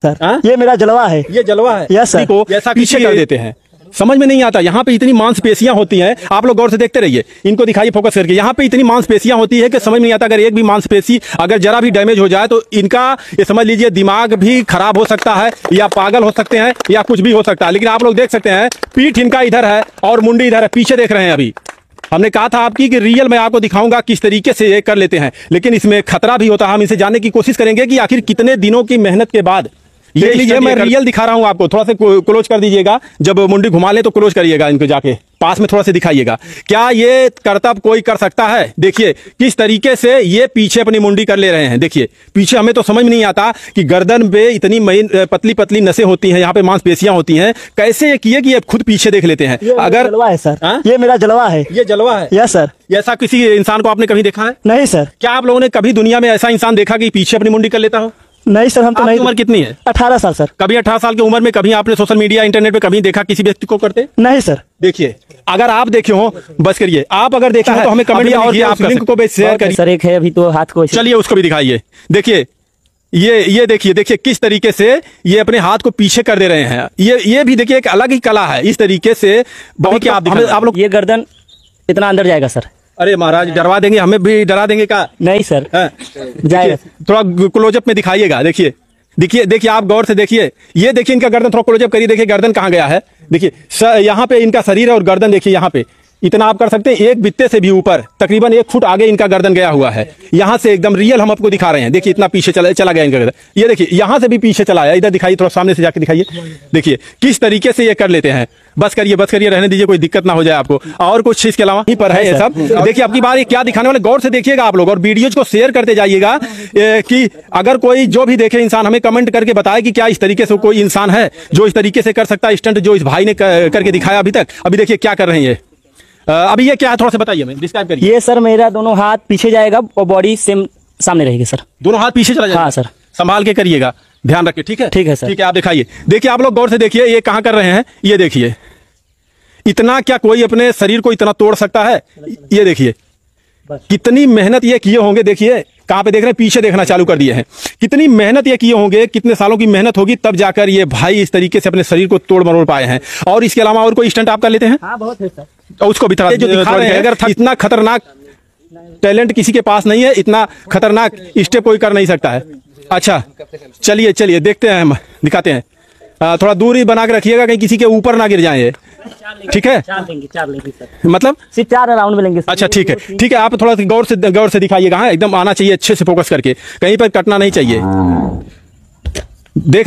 Sir ये मेरा जलवा है। ये जलवा है। Yes sir. को ऐसा पीछे कर देते हैं, समझ में नहीं आता। यहाँ पे इतनी मांसपेशियां होती हैं, आप लोग गौर से देखते रहिए, इनको दिखाइए फोकस करके। यहाँ पे इतनी मांसपेशियां होती है कि समझ में नहीं आता। अगर एक भी मांसपेशी अगर जरा भी डैमेज हो जाए तो इनका ये समझ लीजिए दिमाग भी खराब हो सकता है, या पागल हो सकते हैं, या कुछ भी हो सकता है। लेकिन आप लोग देख सकते हैं पीठ इनका इधर है और मुंडी इधर है, पीछे देख रहे हैं। अभी हमने कहा था आपकी कि रियल में आपको दिखाऊंगा किस तरीके से ये कर लेते हैं, लेकिन इसमें खतरा भी होता है। हम इसे जानने की कोशिश करेंगे कि आखिर कितने दिनों की मेहनत के बाद ये लीजिए। मैं रियल दिखा रहा हूं आपको, थोड़ा सा क्लोज कर दीजिएगा। जब मुंडी घुमा ले तो क्लोज करिएगा, इनको जाके पास में थोड़ा सा दिखाइएगा। क्या ये करतब कोई कर सकता है? देखिए किस तरीके से ये पीछे अपनी मुंडी कर ले रहे हैं। देखिए पीछे, हमें तो समझ में नहीं आता कि गर्दन पे इतनी पतली पतली नसें होती हैं, यहाँ पे मांसपेशियां होती हैं, कैसे ये किए कि ये खुद पीछे देख लेते हैं। अगर जलवा है सर। ये मेरा जलवा है। ये जलवा है। Yes sir. ऐसा किसी इंसान को आपने कभी देखा है? नहीं सर। क्या आप लोगों ने कभी दुनिया में ऐसा इंसान देखा कि पीछे अपनी मुंडी कर लेता हो? नहीं सर, हम तो नहीं। उम्र कितनी है? 18 साल सर। कभी 18 साल की उम्र में कभी आपने सोशल मीडिया इंटरनेट पे कभी देखा किसी व्यक्ति को करते? नहीं सर। देखिए अगर आप देखे हो, बस करिए, आप अगर देखे हो तो हमें कमेंट और आप लिंक को भी शेयर करिए सर। एक है अभी तो हाथ को, चलिए उसको भी दिखाइए। देखिए ये देखिए किस तरीके से ये अपने हाथ को पीछे कर दे रहे हैं। ये भी देखिए एक अलग ही कला है। इस तरीके से बहुत आप लोग, ये गर्दन इतना अंदर जाएगा सर। अरे महाराज डरवा देंगे, हमें भी डरा देंगे का? नहीं सर जाएगा। थोड़ा क्लोजअप में दिखाइएगा। देखिए आप गौर से देखिए। ये देखिए इनका गर्दन, थोड़ा क्लोजअप करिए। देखिए गर्दन कहाँ गया है। देखिए यहाँ पे इनका शरीर है और गर्दन देखिए यहाँ पे इतना आप कर सकते हैं, एक बित्ते से भी ऊपर तकरीबन 1 फुट आगे इनका गर्दन गया हुआ है। यहाँ से एकदम रियल हम आपको दिखा रहे हैं। देखिए इतना पीछे चला गया इनका गर्दन। ये देखिए यहाँ से भी पीछे चला है। इधर दिखाइए, थोड़ा सामने से जाके दिखाइए। देखिए किस तरीके से ये कर लेते हैं। बस करिए रहने दीजिए, कोई दिक्कत ना हो जाए आपको। और कुछ इसके अलावा यहीं पर है ये सब। देखिए आपकी बार क्या दिखाने वाले, गौर से देखिएगा आप लोग, और वीडियोज को शेयर करते जाइएगा कि अगर कोई जो भी देखे इंसान हमें कमेंट करके बताए कि क्या इस तरीके से कोई इंसान है जो इस तरीके से कर सकता है स्टंट जो इस भाई ने करके दिखाया अभी तक। अभी देखिए क्या कर रहे हैं ये। अभी ये क्या है, थोड़ा सा बताइए, मैं डिस्क्राइब करिए। ये सर मेरा दोनों हाथ पीछे जाएगा और बॉडी सेम सामने रहेगी सर। दोनों हाथ पीछे चला जाएगा? हाँ सर। संभाल के करिएगा, ध्यान रखिए। ठीक है? ठीक है सर। ठीक है, आप दिखाइए। देखिए आप लोग गौर से देखिए ये कहाँ कर रहे हैं। ये देखिए इतना, क्या कोई अपने शरीर को इतना तोड़ सकता है? ये देखिए कितनी मेहनत ये किए होंगे। देखिए कहाँ पे देख रहे हैं, पीछे देखना चालू कर दिए हैं। कितनी मेहनत ये किए होंगे, कितने सालों की मेहनत होगी, तब जाकर ये भाई इस तरीके से अपने शरीर को तोड़ मरोड़ पाए हैं। और इसके अलावा और कोई स्टंट आप कर लेते हैं? हाँ बहुत है सर। और उसको भी जो दिखा रहे हैं, अगर इतना खतरनाक टैलेंट किसी के पास नहीं है, इतना खतरनाक स्टेप कोई कर नहीं सकता है। अच्छा चलिए देखते हैं, हम दिखाते हैं। थोड़ा दूरी बना के रखिएगा, कहीं किसी के ऊपर ना गिर जाए। ठीक है? 4 लेंगे सर। मतलब सिर्फ 4 राउंड में लेंगे। अच्छा ठीक है, आप थोड़ा गौर से दिखाइएगा। हाँ एकदम आना चाहिए, अच्छे से फोकस करके, कहीं पर कटना नहीं चाहिए। देख